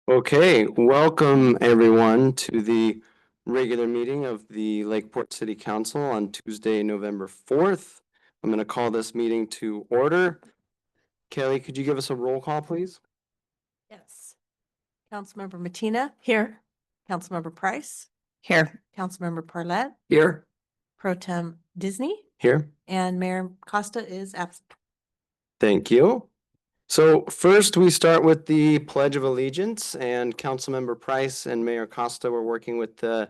Okay, welcome everyone to the regular meeting of the Lakeport City Council on Tuesday, November 4th. I'm going to call this meeting to order. Kelly, could you give us a roll call, please? Yes. Councilmember Matina? Here. Councilmember Price? Here. Councilmember Parlett? Here. Pro Tem Disney? Here. And Mayor Costa is absent. Thank you. So first, we start with the Pledge of Allegiance, and Councilmember Price and Mayor Costa were working with the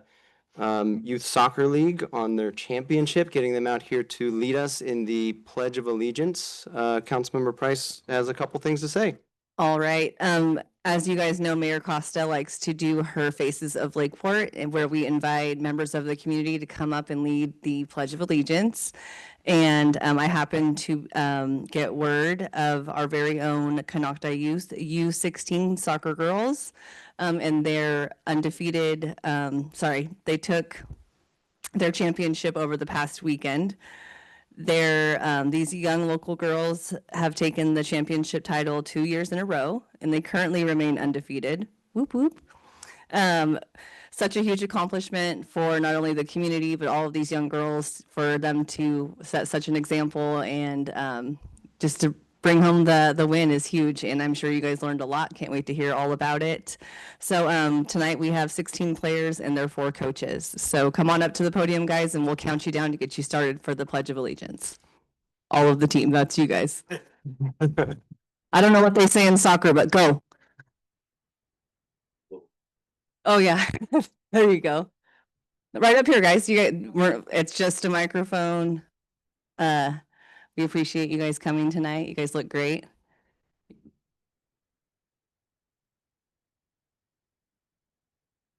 Youth Soccer League on their championship, getting them out here to lead us in the Pledge of Allegiance. Councilmember Price has a couple things to say. All right. As you guys know, Mayor Costa likes to do her Faces of Lakeport, where we invite members of the community to come up and lead the Pledge of Allegiance. And I happened to get word of our very own Canocta Youth U16 soccer girls, and they're undefeated. They took their championship over the past weekend. These young local girls have taken the championship title 2 years in a row, and they currently remain undefeated. Whoop, whoop. Such a huge accomplishment for not only the community, but all of these young girls, for them to set such an example, and just to bring home the win is huge. And I'm sure you guys learned a lot. Can't wait to hear all about it. So tonight we have 16 players and their 4 coaches. So come on up to the podium, guys, and we'll count you down to get you started for the Pledge of Allegiance. All of the team, that's you guys. I don't know what they say in soccer, but go. Oh yeah, there you go. Right up here, guys. It's just a microphone. We appreciate you guys coming tonight. You guys look great.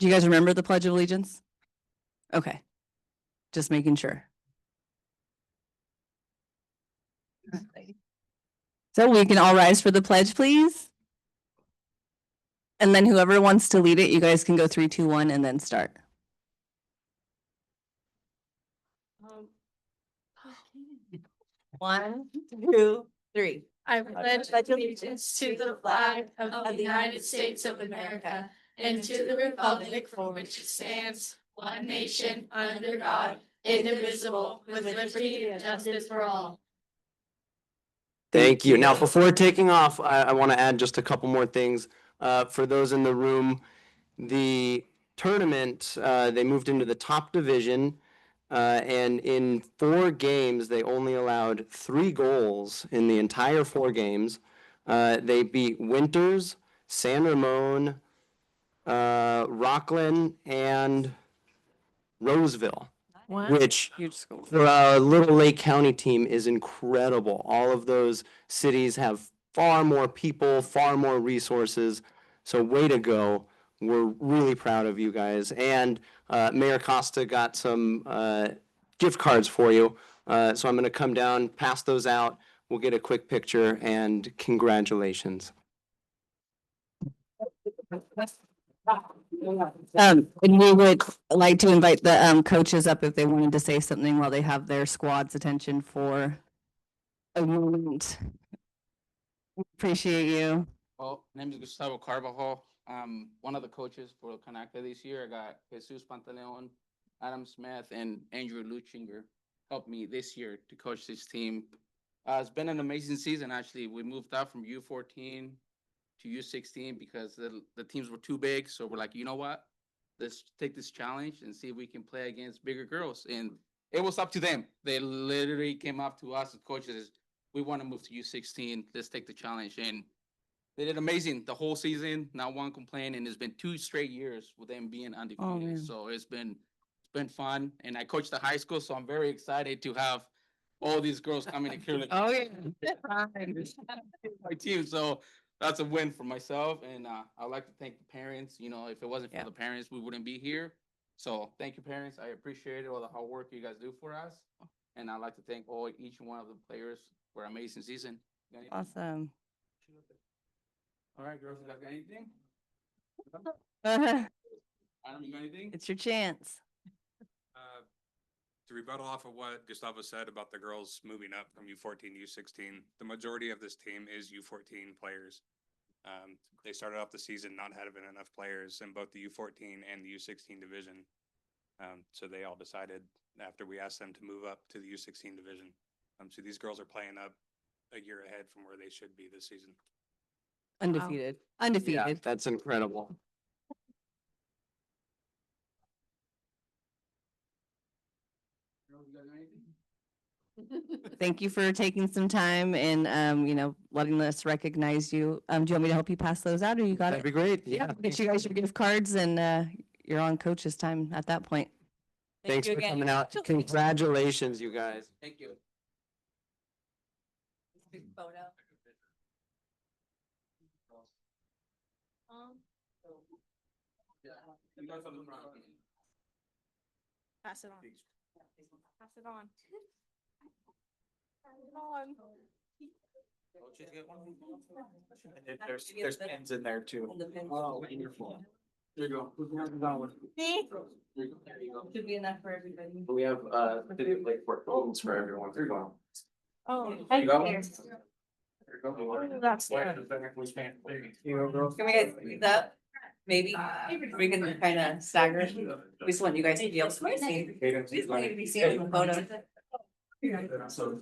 Do you guys remember the Pledge of Allegiance? Okay, just making sure. So we can all rise for the pledge, please. And then whoever wants to lead it, you guys can go 3, 2, 1, and then start. One, 2, 3. I pledge allegiance to the flag of the United States of America and to the republic for which it stands, one nation, under God, indivisible, with liberty and justice for all. Thank you. Now, before taking off, I want to add just a couple more things. For those in the room, the tournament, they moved into the top division, and in 4 games, they only allowed 3 goals in the entire 4 games. They beat Winters, San Ramon, Rockland, and Roseville. What? Which Huge school. for a little Lake County team is incredible. All of those cities have far more people, far more resources. So way to go. We're really proud of you guys. And Mayor Costa got some gift cards for you. So I'm going to come down, pass those out. We'll get a quick picture, and congratulations. And we would like to invite the coaches up if they wanted to say something while they have their squad's attention for a moment. Appreciate you. Well, my name is Gustavo Carvajal. I'm one of the coaches for Canacta this year. I got Jesus Pantaleon, Adam Smith, and Andrew Luchinger helped me this year to coach this team. It's been an amazing season, actually. We moved out from U14 to U16 because the teams were too big. So we're like, you know what? Let's take this challenge and see if we can play against bigger girls. And it was up to them. They literally came up to us as coaches. We want to move to U16. Let's take the challenge. And they did amazing the whole season. Not one complaint. And it's been 2 straight years with them being undefeated. So it's been fun. And I coached the high school, so I'm very excited to have all these girls coming to Clear Lake. Oh yeah. My team. So that's a win for myself. And I'd like to thank the parents. You know, if it wasn't for the parents, we wouldn't be here. So thank you, parents. I appreciate it, all the hard work you guys do for us. And I'd like to thank each one of the players for an amazing season. Awesome. All right, girls, you guys got anything? Adam, you got anything? It's your chance. To rebuttal off of what Gustavo said about the girls moving up from U14 to U16, the majority of this team is U14 players. They started off the season not having enough players in both the U14 and the U16 division. So they all decided after we asked them to move up to the U16 division. So these girls are playing up a year ahead from where they should be this season. Undefeated. Yeah, Undefeated. that's incredible. Thank you for taking some time and, letting us recognize you. Do you want me to help you pass those out or you got That'd it? be great. Yeah. Get you guys your gift cards and, you're on coach's time at that point. Thanks for coming out. Congratulations, you guys. Thank you. Pass it on. Pass it on. Pass it on. There's pins in there too. Oh, wonderful. There you go. Me? Should be enough for everybody. We have, City of Lakeport phones for everyone. There you go. Oh, There you go. that's Why good. is that we can't- You know, girls? Can we guys leave that? Maybe we can kind of stagger it. We just want you guys to be able to see. We just want you to be seen in the photo. So,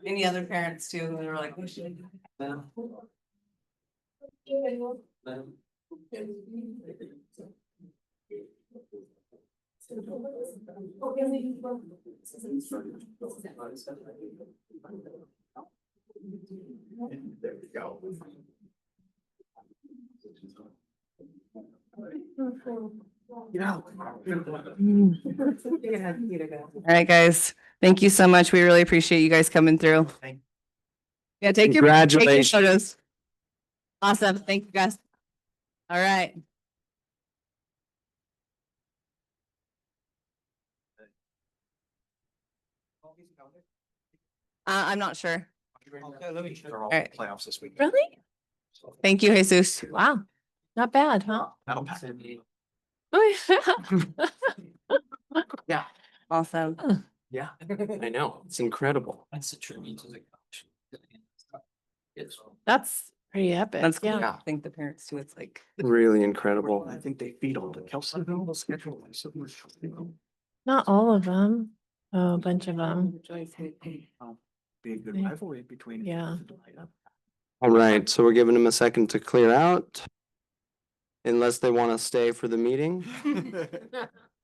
Any other parents too, who are like, we should. There we go. Yeah. All right, guys. Thank you so much. We really appreciate you guys coming through. Yeah, take your Congratulations. photos. Awesome. Thank you, guys. All right. I'm not sure. They're all Alright. playoffs this week. Really? Thank you, Jesus. Wow. Not bad, huh? That'll pass. Yeah. Awesome. Yeah, I know. It's incredible. That's a tribute to the coach. It's. That's pretty epic. That's cool. Yeah. I think the parents too, it's like. Really incredible. I think they feed all the Kelseyville schedule. Not all of them. Oh, a bunch of them. Be a good Yeah. rivalry between. Yeah. All right, so we're giving them a second to clear out. Unless they want to stay for the meeting.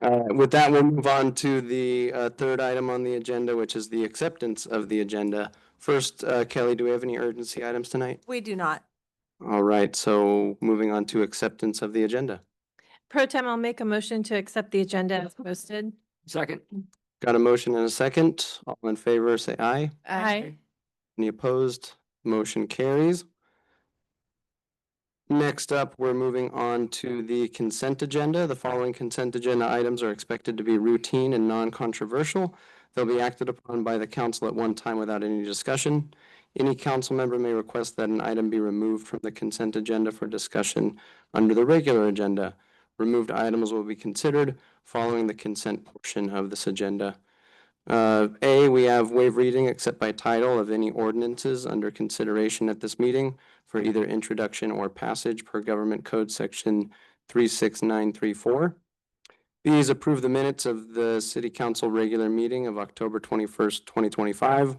With that, we'll move on to the third item on the agenda, which is the acceptance of the agenda. First, Kelly, do we have any urgency items tonight? We do not. All right, so moving on to acceptance of the agenda. Pro Tem, I'll make a motion to accept the agenda as posted. Second. Got a motion and a second. All in favor, say aye. Aye. Any opposed? Motion carries. Next up, we're moving on to the consent agenda. The following consent agenda items are expected to be routine and non-controversial. They'll be acted upon by the council at one time without any discussion. Any council member may request that an item be removed from the consent agenda for discussion under the regular agenda. Removed items will be considered following the consent portion of this agenda. A, we have waive reading except by title of any ordinances under consideration at this meeting for either introduction or passage per Government Code Section 36934. B is approve the minutes of the City Council regular meeting of October 21st, 2025.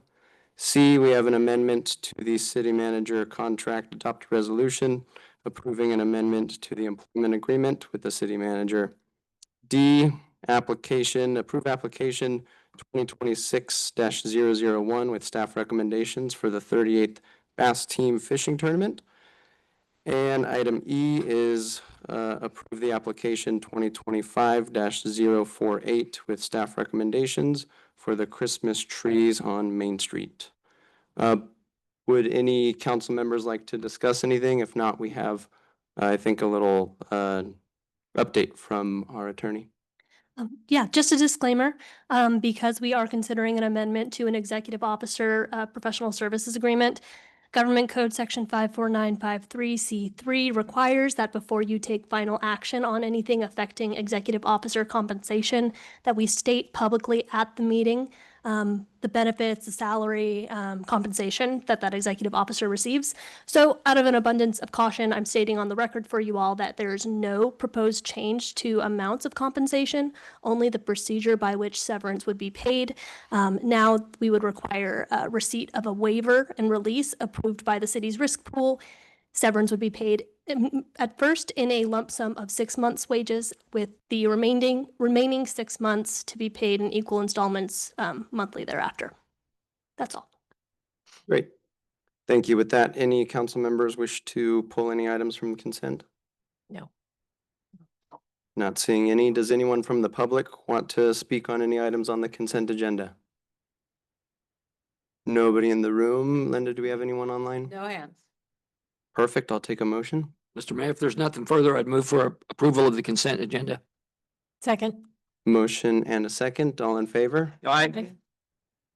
C, we have an amendment to the city manager contract, adopt a resolution approving an amendment to the employment agreement with the city manager. D, approve application 2026-001 with staff recommendations for the 38th Bass Team Fishing Tournament. And item E is approve the application 2025-048 with staff recommendations for the Christmas trees on Main Street. Would any council members like to discuss anything? If not, we have, I think, a little update from our attorney. Yeah, just a disclaimer, because we are considering an amendment to an executive officer, professional services agreement. Government Code Section 54953C3 requires that before you take final action on anything affecting executive officer compensation, that we state publicly at the meeting the benefits, the salary, compensation that that executive officer receives. So out of an abundance of caution, I'm stating on the record for you all that there is no proposed change to amounts of compensation, only the procedure by which severance would be paid. Now we would require receipt of a waiver and release approved by the city's risk pool. Severance would be paid at first in a lump sum of 6 months' wages, with the remaining 6 months to be paid in equal installments monthly thereafter. That's all. Great. Thank you. With that, any council members wish to pull any items from consent? No. Not seeing any. Does anyone from the public want to speak on any items on the consent agenda? Nobody in the room. Linda, do we have anyone online? No hands. Perfect. I'll take a motion. Mr. Mayor, if there's nothing further, I'd move for approval of the consent agenda. Second. Motion and a second. All in favor? Aye.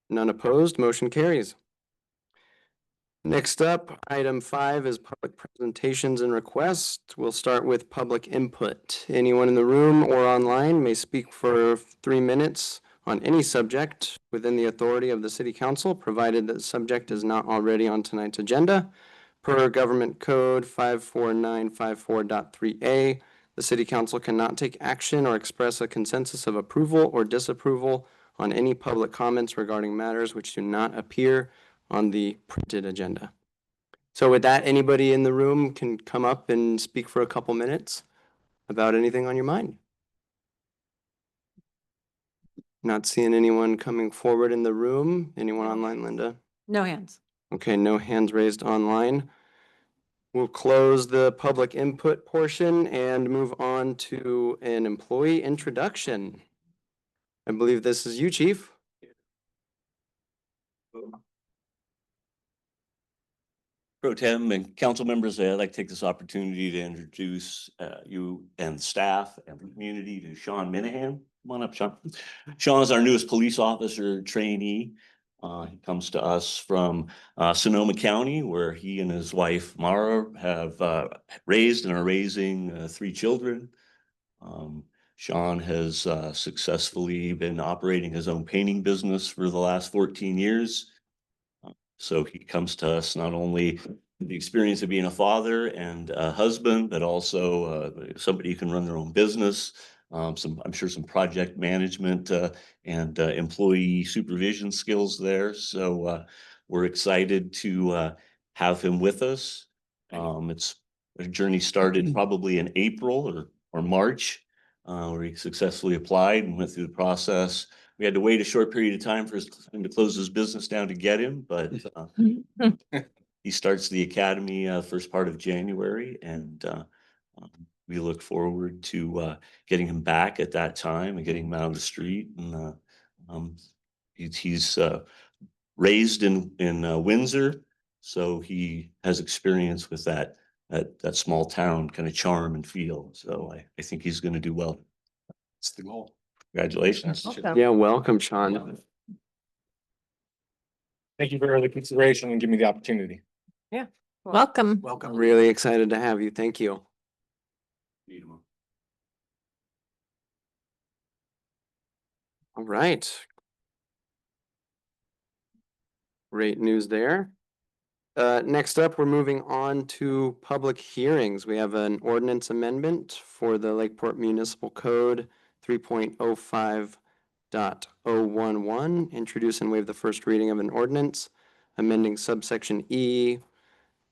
None opposed. Motion carries. Next up, item 5 is public presentations and requests. We'll start with public input. Anyone in the room or online may speak for 3 minutes on any subject within the authority of the city council, provided that the subject is not already on tonight's agenda. Per Government Code 54954.3a, the city council cannot take action or express a consensus of approval or disapproval on any public comments regarding matters which do not appear on the printed agenda. So with that, anybody in the room can come up and speak for a couple minutes about anything on your mind. Not seeing anyone coming forward in the room. Anyone online, Linda? No hands. Okay, no hands raised online. We'll close the public input portion and move on to an employee introduction. I believe this is you, Chief. Pro Tem and council members, I'd like to take this opportunity to introduce you and staff and the community to Sean Minahan. Come on up, Sean. Sean is our newest police officer trainee. He comes to us from Sonoma County, where he and his wife Mara have raised and are raising 3 children. Sean has successfully been operating his own painting business for the last 14 years. So he comes to us not only the experience of being a father and a husband, but also somebody who can run their own business. I'm sure some project management and employee supervision skills there. So we're excited to have him with us. It's a journey started probably in April or March, where he successfully applied and went through the process. We had to wait a short period of time for him to close his business down to get him, but he starts the academy first part of January, and we look forward to getting him back at that time and getting him out on the street. And he's raised in Windsor, so he has experience with that small town kind of charm and feel. So I think he's going to do well. That's the goal. Congratulations. Yeah, welcome, Sean. Thank you for the consideration and give me the opportunity. Welcome. Welcome. Really excited to have you. Thank you. All right. Great news there. Next up, we're moving on to public hearings. We have an ordinance amendment for the Lakeport Municipal Code 3.05.011. Introduce and waive the first reading of an ordinance, amending subsection E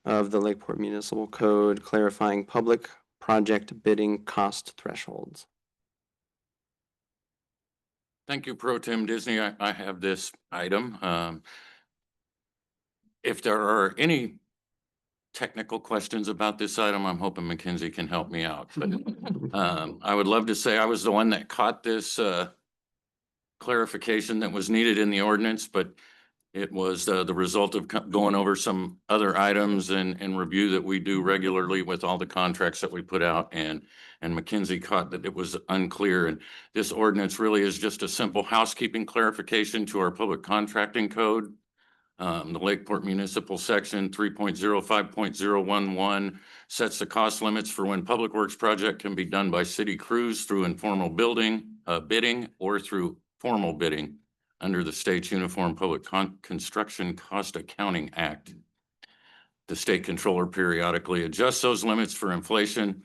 of the Lakeport Municipal Code, clarifying public project bidding cost thresholds. Thank you, Pro Tem Disney. I have this item. If there are any technical questions about this item, I'm hoping Mackenzie can help me out. But I would love to say I was the one that caught this clarification that was needed in the ordinance, but it was the result of going over some other items and review that we do regularly with all the contracts that we put out, and Mackenzie caught that it was unclear. And this ordinance really is just a simple housekeeping clarification to our public contracting code. The Lakeport Municipal Section 3.05.011 sets the cost limits for when public works project can be done by city crews through informal bidding or through formal bidding. under the state's Uniform Public Construction Cost Accounting Act. The state controller periodically adjusts those limits for inflation.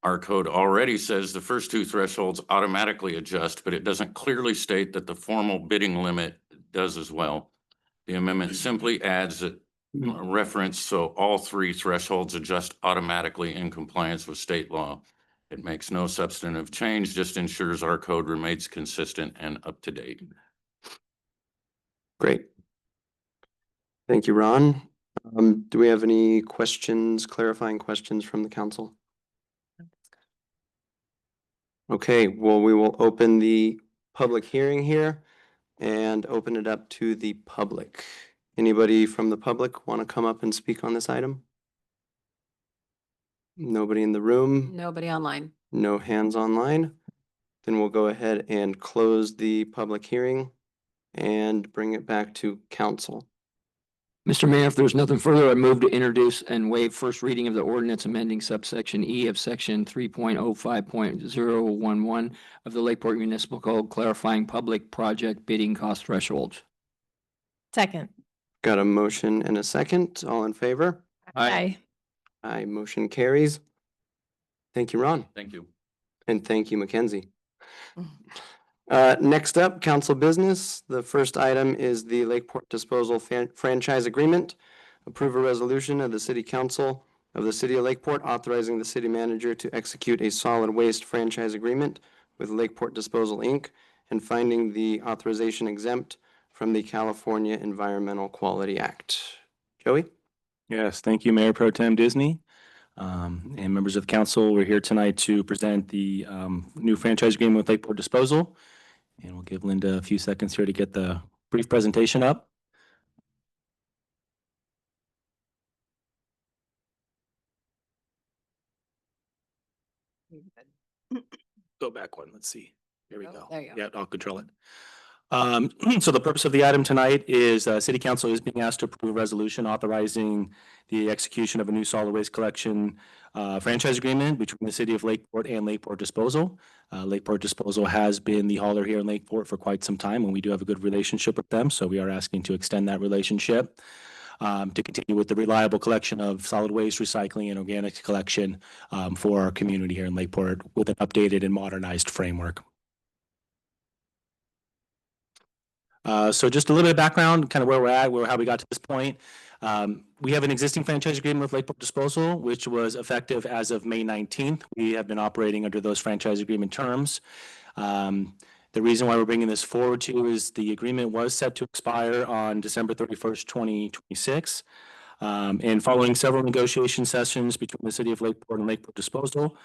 Our code already says the first two thresholds automatically adjust, but it doesn't clearly state that the formal bidding limit does as well. The amendment simply adds a reference so all three thresholds adjust automatically in compliance with state law. It makes no substantive change, just ensures our code remains consistent and up to date. Great. Thank you, Ron. Do we have any questions, clarifying questions from the council? Okay, well, we will open the public hearing here and open it up to the public. Anybody from the public want to come up and speak on this item? Nobody in the room? Nobody online. No hands online? Then we'll go ahead and close the public hearing and bring it back to council. Mr. Mayor, if there's nothing further, I move to introduce and waive first reading of the ordinance amending subsection E of section 3.05.011 of the Lakeport Municipal Code clarifying public project bidding cost thresholds. Second. Got a motion and a second. All in favor? Aye. Aye, motion carries. Thank you, Ron. Thank you. And thank you, Mackenzie. Next up, council business. The first item is the Lakeport Disposal Franchise Agreement. Approve a resolution of the City Council of the City of Lakeport authorizing the city manager to execute a solid waste franchise agreement with Lakeport Disposal, Inc. and finding the authorization exempt from the California Environmental Quality Act. Joey? Yes, thank you, Mayor Pro Tem Disney. And members of the council, we're here tonight to present the new franchise agreement with Lakeport Disposal. And we'll give Linda a few seconds here to get the brief presentation up. Go back one, let's see. Here we go. There you go. Yeah, I'll control it. So the purpose of the item tonight is City Council is being asked to approve a resolution authorizing the execution of a new solid waste collection franchise agreement between the City of Lakeport and Lakeport Disposal. Lakeport Disposal has been the hauler here in Lakeport for quite some time, and we do have a good relationship with them. So we are asking to extend that relationship to continue with the reliable collection of solid waste, recycling, and organic collection for our community here in Lakeport with an updated and modernized framework. So just a little bit of background, kind of where we're at, how we got to this point. We have an existing franchise agreement with Lakeport Disposal, which was effective as of May 19th. We have been operating under those franchise agreement terms. The reason why we're bringing this forward to you is the agreement was set to expire on December 31st, 2026. And following several negotiation sessions between the City of Lakeport and Lakeport Disposal,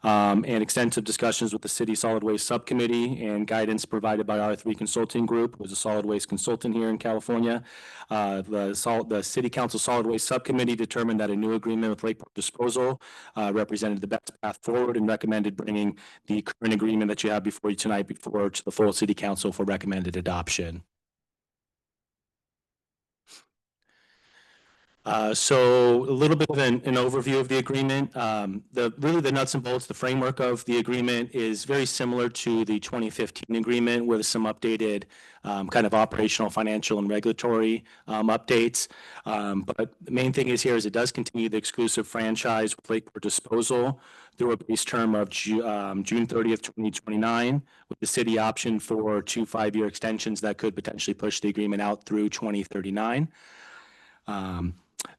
and extensive discussions with the City Solid Waste Subcommittee and guidance provided by R3 Consulting Group, who's a solid waste consultant here in California, the City Council Solid Waste Subcommittee determined that a new agreement with Lakeport Disposal represented the best path forward and recommended bringing the current agreement that you have before you tonight before to the full City Council for recommended adoption. So a little bit of an overview of the agreement. Really the nuts and bolts, the framework of the agreement is very similar to the 2015 agreement with some updated kind of operational, financial, and regulatory updates. But the main thing is here is it does continue the exclusive franchise with Lakeport Disposal through a base term of June 30th, 2029, with the city option for 2 5-year extensions that could potentially push the agreement out through 2039.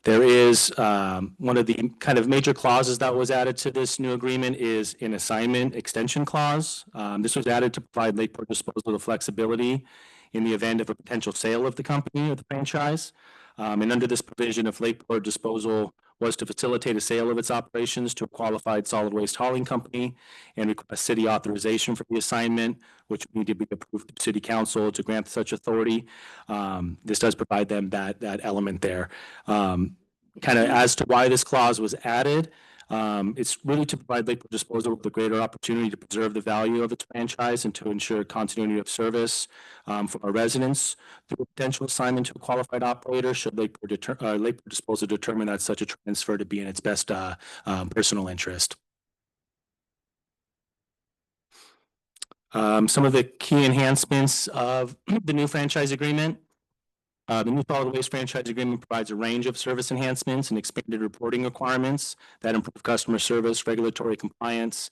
There is one of the kind of major clauses that was added to this new agreement is an assignment extension clause. This was added to provide Lakeport Disposal the flexibility in the event of a potential sale of the company or the franchise. And under this provision, if Lakeport Disposal was to facilitate a sale of its operations to a qualified solid waste hauling company and request city authorization for the assignment, which would need to be approved through City Council to grant such authority. This does provide them that element there. Kind of as to why this clause was added, it's really to provide Lakeport Disposal with a greater opportunity to preserve the value of its franchise and to ensure continuity of service for our residents through a potential assignment to a qualified operator should Lakeport Disposal determine that such a transfer to be in its best personal interest. Some of the key enhancements of the new franchise agreement. The new solid waste franchise agreement provides a range of service enhancements and expanded reporting requirements that improve customer service, regulatory compliance,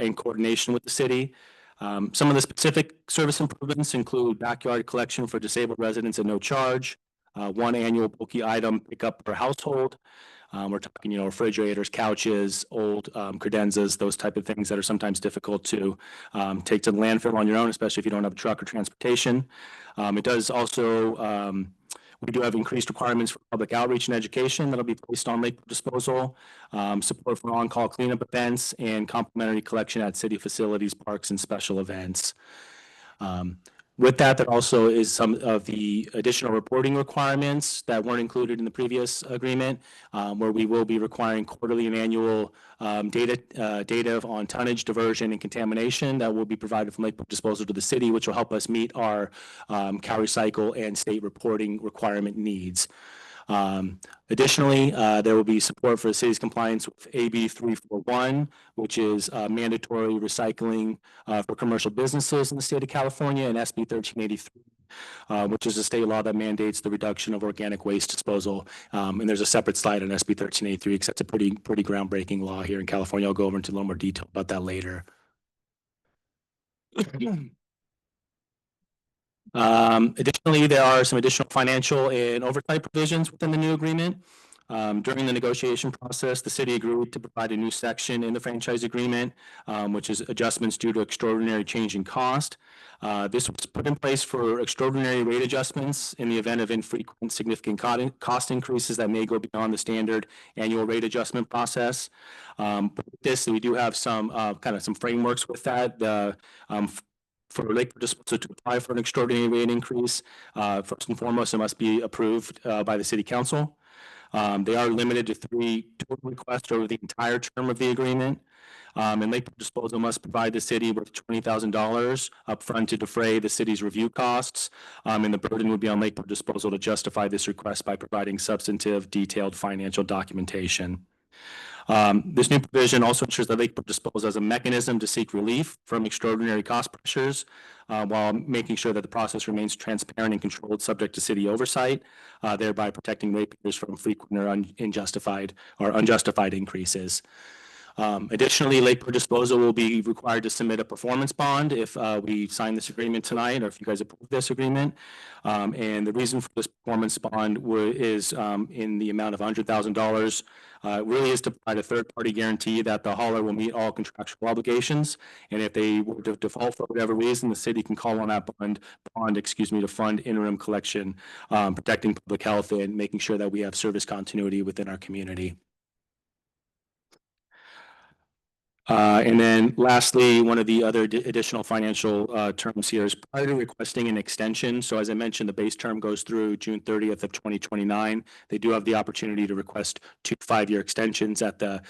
in coordination with the city. Some of the specific service improvements include backyard collection for disabled residents at no charge, one annual bulky item pickup per household. We're talking, refrigerators, couches, old credenzas, those type of things that are sometimes difficult to take to the landfill on your own, especially if you don't have a truck or transportation. It does also, we do have increased requirements for public outreach and education that'll be placed on Lakeport disposal, support for on-call cleanup events, and complimentary collection at city facilities, parks, and special events. With that, there also is some of the additional reporting requirements that weren't included in the previous agreement, where we will be requiring quarterly and annual data on tonnage, diversion, and contamination that will be provided from Lakeport Disposal to the city, which will help us meet our CalRecycle and state reporting requirement needs. Additionally, there will be support for the city's compliance with AB 341, which is mandatory recycling for commercial businesses in the state of California, and SB 1383, which is a state law that mandates the reduction of organic waste disposal. And there's a separate slide on SB 1383 because it's a pretty groundbreaking law here in California. I'll go over into a little more detail about that later. Additionally, there are some additional financial and oversight provisions within the new agreement. During the negotiation process, the city agreed to provide a new section in the franchise agreement, which is adjustments due to extraordinary change in cost. This was put in place for extraordinary rate adjustments in the event of infrequent significant cost increases that may go beyond the standard annual rate adjustment process. But with this, we do have some some frameworks with that. For Lakeport Disposal to apply for an extraordinary rate increase, first and foremost, it must be approved by the city council. They are limited to 3 total requests over the entire term of the agreement. And Lakeport Disposal must provide the city with $20,000 upfront to defray the city's review costs. And the burden would be on Lakeport Disposal to justify this request by providing substantive, detailed financial documentation. This new provision also ensures that Lakeport Disposal has a mechanism to seek relief from extraordinary cost pressures, while making sure that the process remains transparent and controlled, subject to city oversight, thereby protecting ratepayers from frequent or unjustified increases. Additionally, Lakeport Disposal will be required to submit a performance bond if we sign this agreement tonight, or if you guys approve this agreement. And the reason for this performance bond is in the amount of $100,000. Really is to provide a third-party guarantee that the hauler will meet all contractual obligations. And if they were to default for whatever reason, the city can call on that bond, to fund interim collection, protecting public health and making sure that we have service continuity within our community. And then lastly, one of the other additional financial terms here is prior to requesting an extension. So as I mentioned, the base term goes through June 30th of 2029. They do have the opportunity to request 2 5-year extensions at the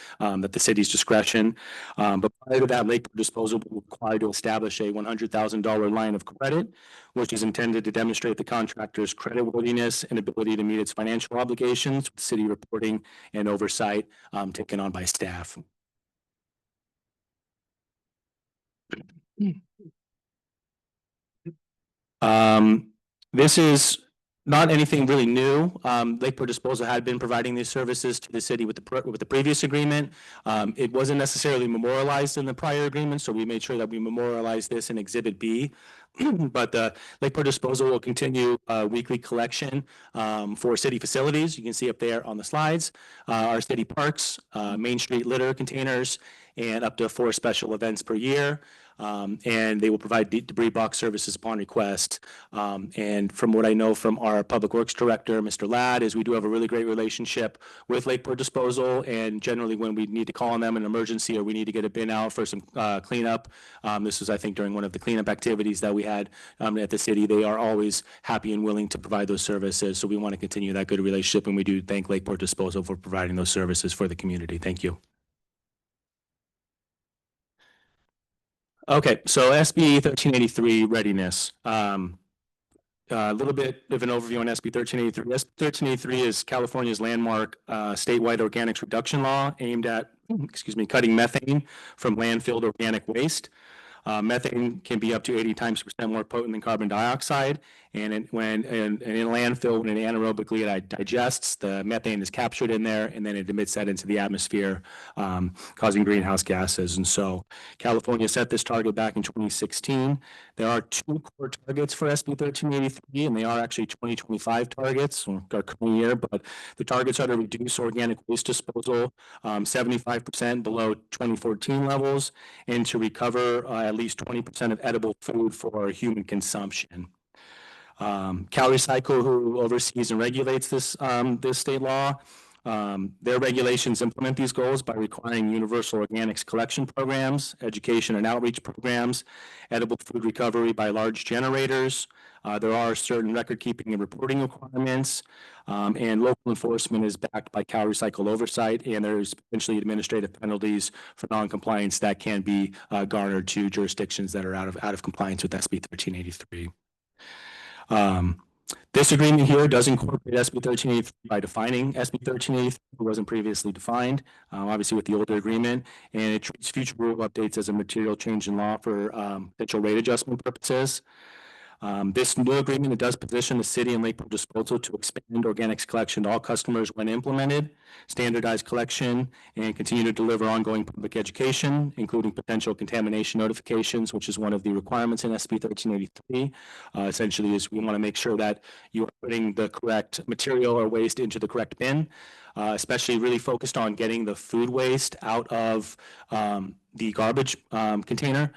city's discretion. But prior to that, Lakeport Disposal will be required to establish a $100,000 line of credit, which is intended to demonstrate the contractor's creditworthiness and ability to meet its financial obligations with city reporting and oversight taken on by staff. This is not anything really new. Lakeport Disposal had been providing these services to the city with the previous agreement. It wasn't necessarily memorialized in the prior agreement, so we made sure that we memorialized this in Exhibit B. But the Lakeport Disposal will continue weekly collection for city facilities. You can see up there on the slides, our city parks, Main Street litter containers, and up to 4 special events per year. And they will provide debris box services upon request. And from what I know from our Public Works Director, Mr. Ladd, is we do have a really great relationship with Lakeport Disposal. And generally, when we need to call on them in an emergency or we need to get a bin out for some cleanup, this was, I think, during one of the cleanup activities that we had at the city, they are always happy and willing to provide those services. So we want to continue that good relationship, and we do thank Lakeport Disposal for providing those services for the community. Thank you. Okay, so SB 1383 readiness. A little bit of an overview on SB 1383. SB 1383 is California's landmark statewide organics reduction law aimed at, cutting methane from landfilled organic waste. Methane can be up to 80 times percent more potent than carbon dioxide. And in a landfill, when it anaerobically digests, the methane is captured in there and then it emits that into the atmosphere, causing greenhouse gases. And so California set this target back in 2016. There are 2 core targets for SB 1383, and they are actually 2025 targets, or our current year, but the targets are to reduce organic waste disposal 75% below 2014 levels and to recover at least 20% of edible food for human consumption. CalRecycle, who oversees and regulates this state law, their regulations implement these goals by requiring universal organics collection programs, education and outreach programs, edible food recovery by large generators. There are certain record keeping and reporting requirements, and local enforcement is backed by CalRecycle oversight, and there's potentially administrative penalties for noncompliance that can be garnered to jurisdictions that are out of compliance with SB 1383. This agreement here does incorporate SB 1383 by defining SB 1383, it wasn't previously defined, obviously with the older agreement, and it treats future rule updates as a material change in law for potential rate adjustment purposes. This new agreement, it does position the city and Lakeport Disposal to expand organics collection to all customers when implemented, standardize collection, and continue to deliver ongoing public education, including potential contamination notifications, which is one of the requirements in SB 1383. Essentially, is we want to make sure that you are putting the correct material or waste into the correct bin, especially really focused on getting the food waste out of the garbage container.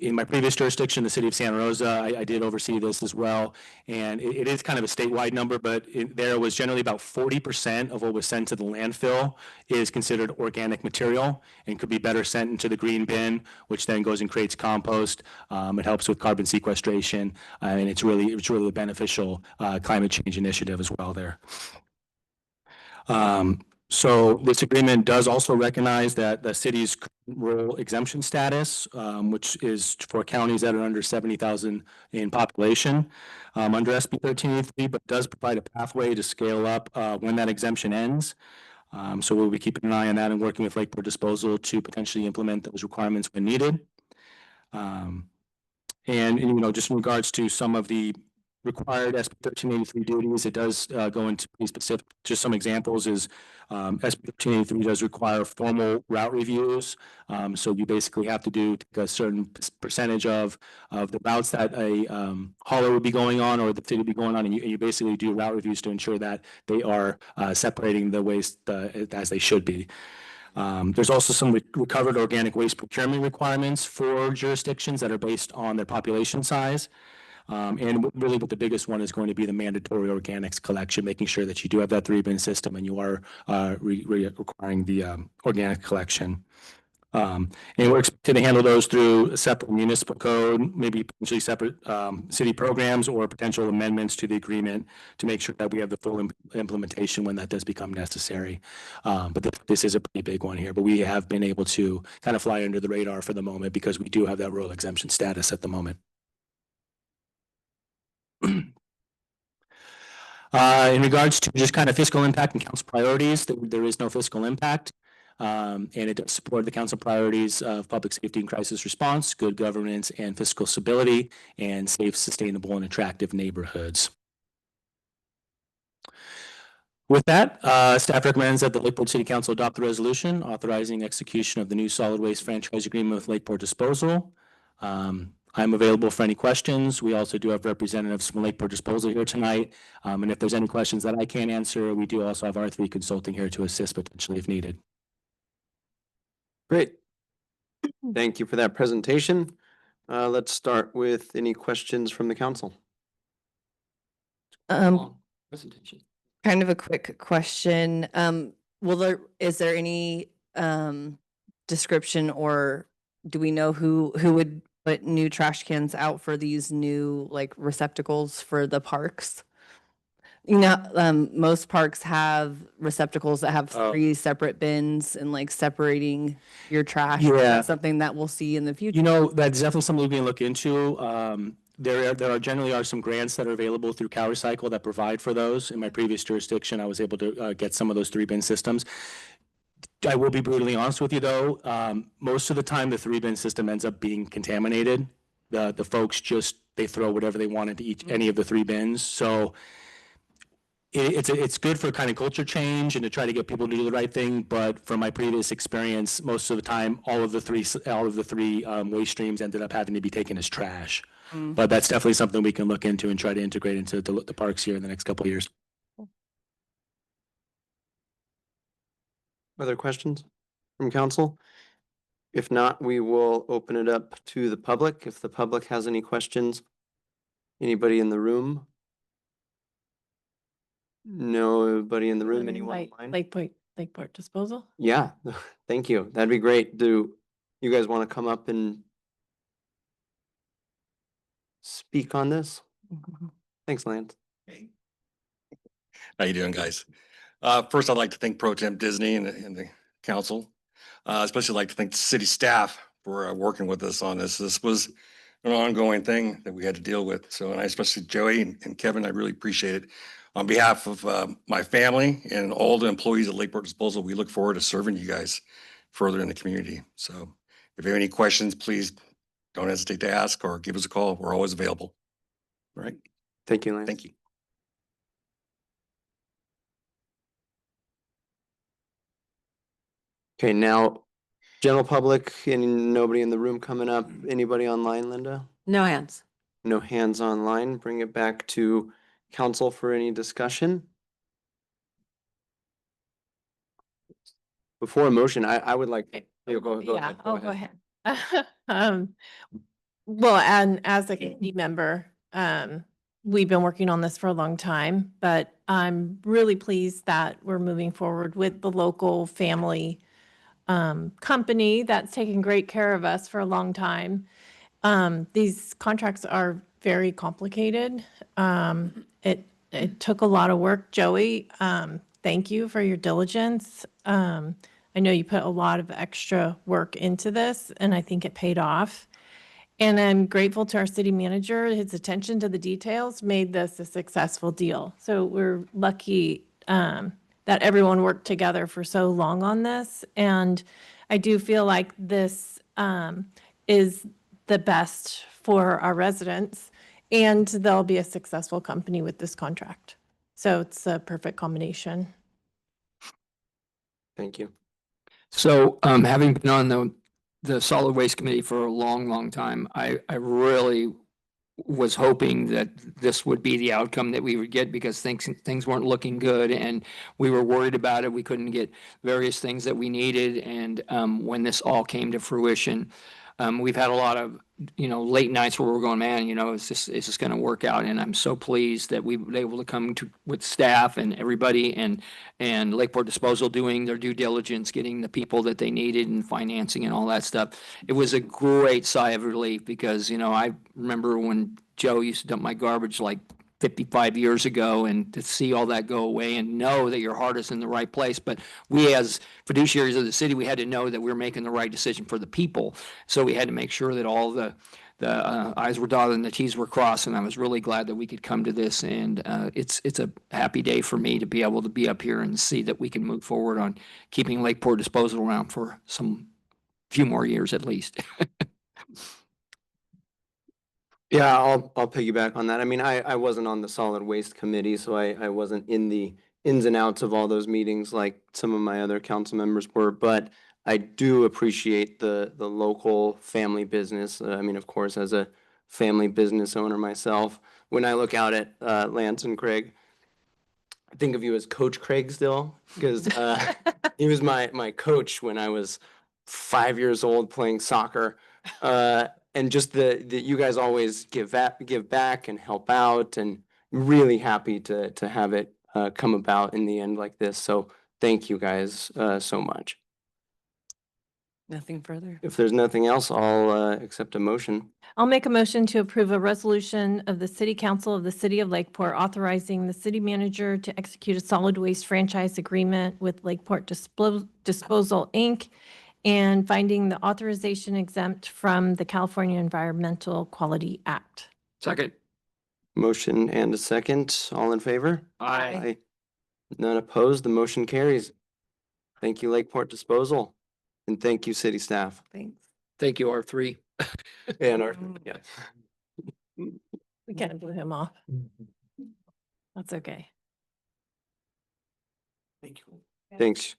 In my previous jurisdiction, the city of Santa Rosa, I did oversee this as well. And it is kind of a statewide number, but there was generally about 40% of what was sent to the landfill is considered organic material and could be better sent into the green bin, which then goes and creates compost. It helps with carbon sequestration, and it's really a beneficial climate change initiative as well there. So this agreement does also recognize that the city's rural exemption status, which is for counties that are under 70,000 in population, under SB 1383, but does provide a pathway to scale up when that exemption ends. So we'll be keeping an eye on that and working with Lakeport Disposal to potentially implement those requirements when needed. And you know, just in regards to some of the required SB 1383 duties, it does go into pretty specific. Just some examples is SB 1383 does require formal route reviews. So you basically have to do a certain percentage of the routes that a hauler would be going on or the city would be going on, and you basically do route reviews to ensure that they are separating the waste as they should be. There's also some recovered organic waste procurement requirements for jurisdictions that are based on their population size. And really what the biggest one is going to be the mandatory organics collection, making sure that you do have that 3-bin system and you are requiring the organic collection. And we're expected to handle those through a separate municipal code, maybe potentially separate city programs or potential amendments to the agreement to make sure that we have the full implementation when that does become necessary. But this is a pretty big one here, but we have been able to kind of fly under the radar for the moment because we do have that rural exemption status at the moment. In regards to just kind of fiscal impact and council priorities, there is no fiscal impact. And it does support the council priorities of public safety and crisis response, good governance and fiscal stability, and safe, sustainable, and attractive neighborhoods. With that, staff recommends that the Lakeport City Council adopt the resolution authorizing execution of the new solid waste franchise agreement with Lakeport Disposal. I'm available for any questions. We also do have representatives from Lakeport Disposal here tonight. And if there's any questions that I can't answer, we do also have R3 Consulting here to assist potentially if needed. Great. Thank you for that presentation. Let's start with any questions from the council. Presentation. Kind of a quick question. Is there any description, or do we know who would put new trash cans out for these new like receptacles for the parks? You know, most parks have receptacles that have 3 separate bins and like separating your trash. Is Yeah. that something that we'll see in the future? You know, that's definitely something we can look into. There are generally some grants that are available through CalRecycle that provide for those. In my previous jurisdiction, I was able to get some of those 3-bin systems. I will be brutally honest with you though, most of the time, the three bin system ends up being contaminated. The folks just, they throw whatever they want into any of the three bins, so it's good for kind of culture change and to try to get people to do the right thing, but from my previous experience, most of the time, all of the three waste streams ended up having to be taken as trash. But that's definitely something we can look into and try to integrate into the parks here in the next couple of years. Other questions from council? If not, we will open it up to the public. If the public has any questions. Anybody in the room? Nobody in the room, anyone online? Lakeport disposal? Yeah, thank you. That'd be great. Do you guys want to come up and speak on this? Thanks, Lance. How you doing, guys? First, I'd like to thank Pro Temp Disney and the council. Especially like to thank the city staff for working with us on this. This was an ongoing thing that we had to deal with. So, and I especially Joey and Kevin, I really appreciate it. On behalf of my family and all the employees at Lakeport Disposal, we look forward to serving you guys further in the community. So if you have any questions, please don't hesitate to ask or give us a call. We're always available. All right. Thank you, Lance. Thank you. Okay, now, general public, and nobody in the room coming up. Anybody online, Linda? No hands. No hands online. Bring it back to council for any discussion. Before a motion, I would like, go Yeah, ahead. Go go ahead. ahead. Well, and as a committee member, we've been working on this for a long time, but I'm really pleased that we're moving forward with the local family company that's taken great care of us for a long time. These contracts are very complicated. It took a lot of work. Joey, thank you for your diligence. I know you put a lot of extra work into this, and I think it paid off. And I'm grateful to our city manager. His attention to the details made this a successful deal. So we're lucky that everyone worked together for so long on this. And I do feel like this is the best for our residents, and they'll be a successful company with this contract. So it's a perfect combination. Thank you. So, having been on the solid waste committee for a long, long time, I really was hoping that this would be the outcome that we would get because things weren't looking good and we were worried about it. We couldn't get various things that we needed. And, when this all came to fruition, we've had a lot of, late nights where we're going, man, is this going to work out? And I'm so pleased that we were able to come with staff and everybody and Lakeport Disposal doing their due diligence, getting the people that they needed and financing and all that stuff. It was a great sigh of relief because, I remember when Joe used to dump my garbage like 55 years ago, and to see all that go away and know that your heart is in the right place. But we as fiduciaries of the city, we had to know that we were making the right decision for the people. So we had to make sure that all the I's were dotted and the T's were crossed. And I was really glad that we could come to this. And it's a happy day for me to be able to be up here and see that we can move forward on keeping Lakeport Disposal around for some few more years at least. Yeah, I'll piggyback on that. I mean, I wasn't on the solid waste committee, so I wasn't in the ins and outs of all those meetings like some of my other council members were, but I do appreciate the local family business. I mean, of course, as a family business owner myself, when I look out at Lance and Craig, I think of you as Coach Craig still, because he was my coach when I was 5 years old playing soccer. And just the you guys always give back and help out, and really happy to have it come about in the end like this. So thank you guys so much. Nothing further. If there's nothing else, I'll accept a motion. I'll make a motion to approve a resolution of the City Council of the City of Lakeport authorizing the city manager to execute a solid waste franchise agreement with Lakeport Disposal, Inc., and finding the authorization exempt from the California Environmental Quality Act. Second. Motion and a second. All in favor? Aye. None opposed. The motion carries. Thank you, Lakeport Disposal. And thank you, city staff. Thanks. Thank you, R3. And our, yeah. We kind of blew him off. That's okay. Thank you. Thanks.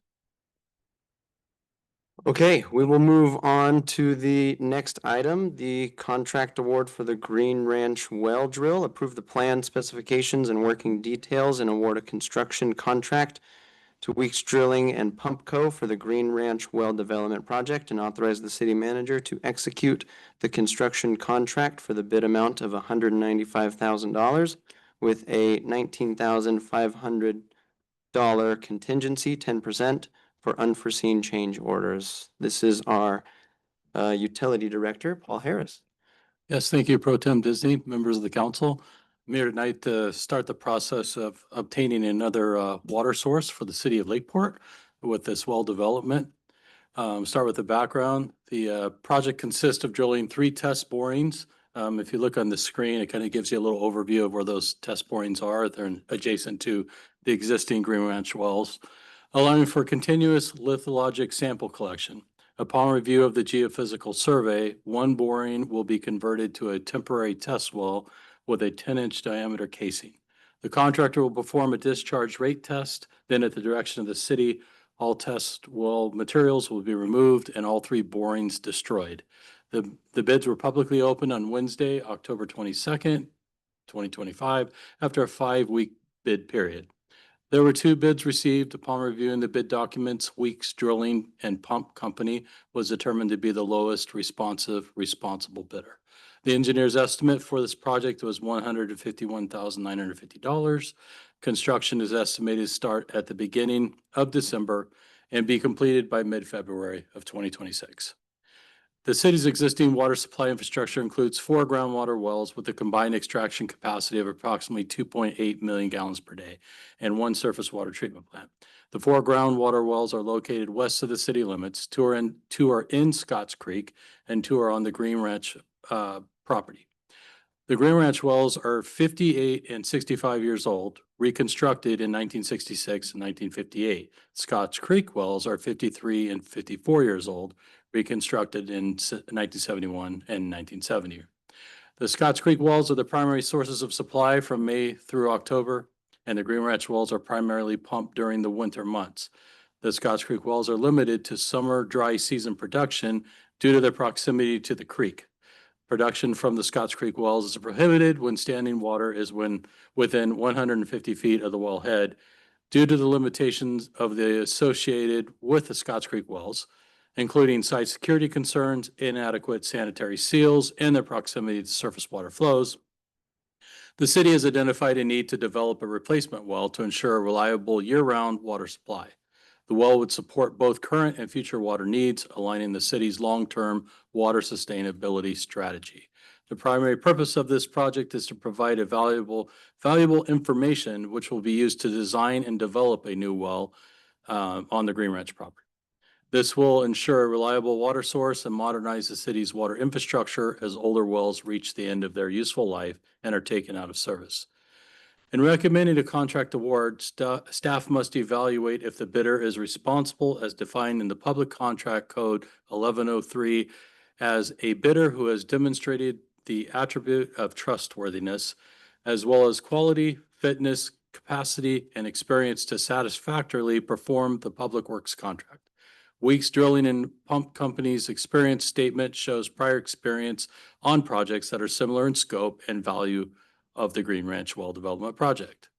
Okay, we will move on to the next item, the contract award for the Green Ranch well drill. Approve the plan specifications and working details and award a construction contract to Weeks Drilling and Pump Co. for the Green Ranch Well Development Project and authorize the city manager to execute the construction contract for the bid amount of $195,000 with a $19,500 contingency, 10% for unforeseen change orders. This is our utility director, Paul Harris. Yes, thank you, Pro Tem Disney, members of the council. I'm here tonight to start the process of obtaining another water source for the city of Lakeport with this well development. Start with the background. The project consists of drilling 3 test borings. If you look on the screen, it kind of gives you a little overview of where those test borings are. They're adjacent to the existing Green Ranch wells, allowing for continuous lithologic sample collection. Upon review of the geophysical survey, 1 boring will be converted to a temporary test well with a 10-inch diameter casing. The contractor will perform a discharge rate test, then at the direction of the city, all test well materials will be removed and all 3 borings destroyed. The bids were publicly opened on Wednesday, October 22nd, 2025, after a 5-week bid period. There were 2 bids received. Upon reviewing the bid documents, Weeks Drilling and Pump Company was determined to be the lowest responsible bidder. The engineer's estimate for this project was $151,950. Construction is estimated to start at the beginning of December and be completed by mid-February of 2026. The city's existing water supply infrastructure includes 4 groundwater wells with a combined extraction capacity of approximately 2.8 million gallons per day and 1 surface water treatment plant. The 4 groundwater wells are located west of the city limits. 2 are in Scotts Creek and 2 are on the Green Ranch property. The Green Ranch wells are 58 and 65 years old, reconstructed in 1966 and 1958. Scotts Creek wells are 53 and 54 years old, reconstructed in 1971 and 1970. The Scotts Creek wells are the primary sources of supply from May through October, and the Green Ranch wells are primarily pumped during the winter months. The Scotts Creek wells are limited to summer dry season production due to their proximity to the creek. Production from the Scotts Creek wells is prohibited when standing water is within 150 feet of the wellhead due to the limitations of the associated with the Scotts Creek wells, including site security concerns, inadequate sanitary seals, and their proximity to surface water flows. The city has identified a need to develop a replacement well to ensure a reliable year-round water supply. The well would support both current and future water needs, aligning the city's long-term water sustainability strategy. The primary purpose of this project is to provide a valuable information which will be used to design and develop a new well on the Green Ranch property. This will ensure a reliable water source and modernize the city's water infrastructure as older wells reach the end of their useful life and are taken out of service. In recommending a contract award, staff must evaluate if the bidder is responsible as defined in the Public Contract Code 1103 as a bidder who has demonstrated the attribute of trustworthiness, as well as quality, fitness, capacity, and experience to satisfactorily perform the public works contract. Weeks Drilling and Pump Company's experience statement shows prior experience on projects that are similar in scope and value of the Green Ranch Well Development Project.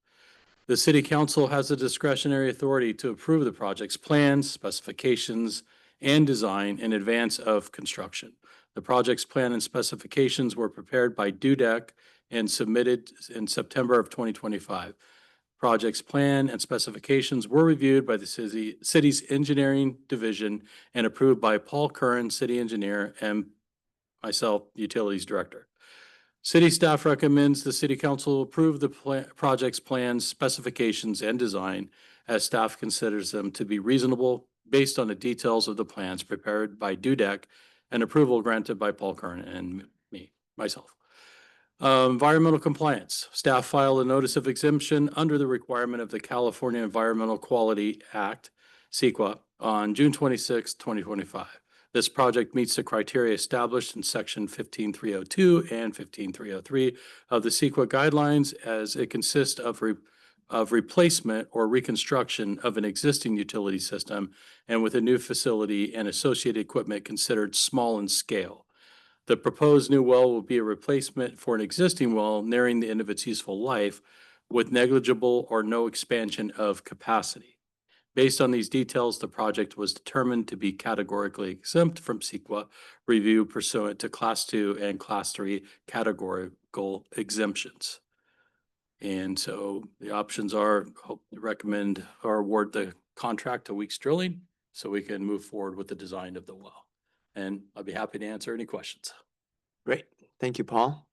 The City Council has the discretionary authority to approve the project's plans, specifications, and design in advance of construction. The project's plan and specifications were prepared by DUDEC and submitted in September of 2025. Project's plan and specifications were reviewed by the city's engineering division and approved by Paul Curran, city engineer, and myself, utilities director. City staff recommends the city council approve the project's plans, specifications, and design as staff considers them to be reasonable based on the details of the plans prepared by DUDEC and approval granted by Paul Curran and myself. Environmental compliance. Staff filed a notice of exemption under the requirement of the California Environmental Quality Act, CEQA, on June 26, 2025. This project meets the criteria established in section 15302 and 15303 of the CEQA guidelines, as it consists of replacement or reconstruction of an existing utility system and with a new facility and associated equipment considered small in scale. The proposed new well will be a replacement for an existing well nearing the end of its useful life with negligible or no expansion of capacity. Based on these details, the project was determined to be categorically exempt from CEQA review pursuant to Class 2 and Class 3 categorical exemptions. And so the options are recommend or award the contract to Weeks Drilling so we can move forward with the design of the well. And I'll be happy to answer any questions. Great. Thank you, Paul.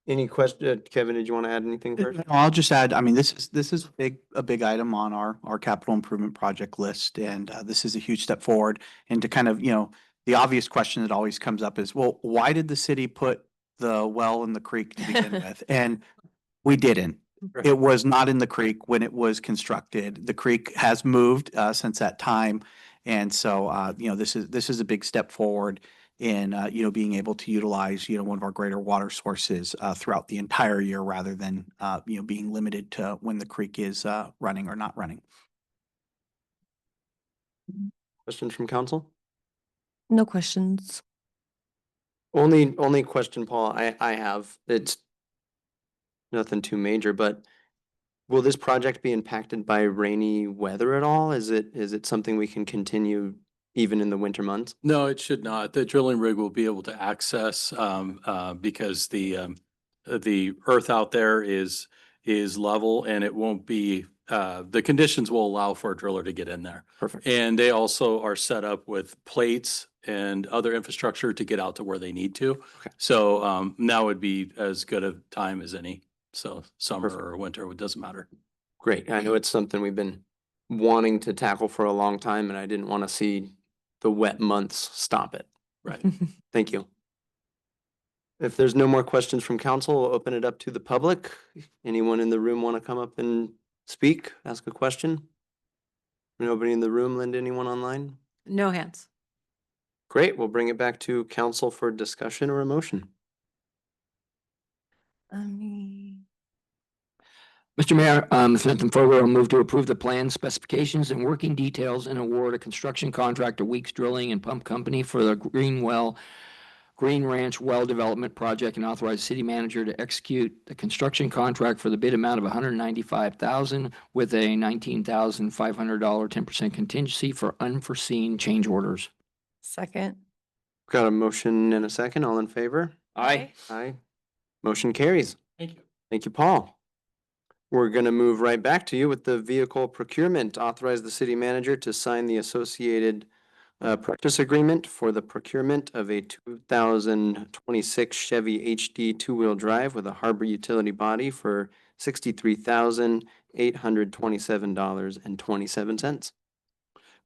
Any question, Kevin, did you want to add anything first? No, I'll just add, I mean, this is a big item on our capital improvement project list, and this is a huge step forward. And to kind of, the obvious question that always comes up is, well, why did the city put the well in the creek to begin with? And we didn't. It was not in the creek when it was constructed. The creek has moved since that time. And so, this is a big step forward in, being able to utilize, one of our greater water sources throughout the entire year rather than, being limited to when the creek is running or not running. Questions from council? No questions. Only question, Paul, I have, it's nothing too major, but will this project be impacted by rainy weather at all? Is it something we can continue even in the winter months? No, it should not. The drilling rig will be able to access because the earth out there is level and it won't be, the conditions will allow for a driller to get in there. Perfect. And they also are set up with plates and other infrastructure to get out to where they need to. Okay. So now would be as good a time as any. So summer Perfect. or winter, it doesn't matter. Great. I know it's something we've been wanting to tackle for a long time, and I didn't want to see the wet months stop it. Right. Thank you. If there's no more questions from council, we'll open it up to the public. Anyone in the room want to come up and speak, ask a question? Nobody in the room, Linda, anyone online? No hands. Great, we'll bring it back to council for discussion or a motion. Mr. Mayor, Smith Fogel will move to approve the plan specifications and working details and award a construction contract to Weeks Drilling and Pump Company for the Green Ranch Well Development Project and authorize the city manager to execute the construction contract for the bid amount of $195,000 with a $19,500 10% contingency for unforeseen change orders. Second. Got a motion and a second, all in favor? Aye. Aye. Motion carries. Thank you. Thank you, Paul. We're gonna move right back to you with the vehicle procurement. Authorize the city manager to sign the associated purchase agreement for the procurement of a 2026 Chevy HD two-wheel drive with a harbor utility body for $63,827.27.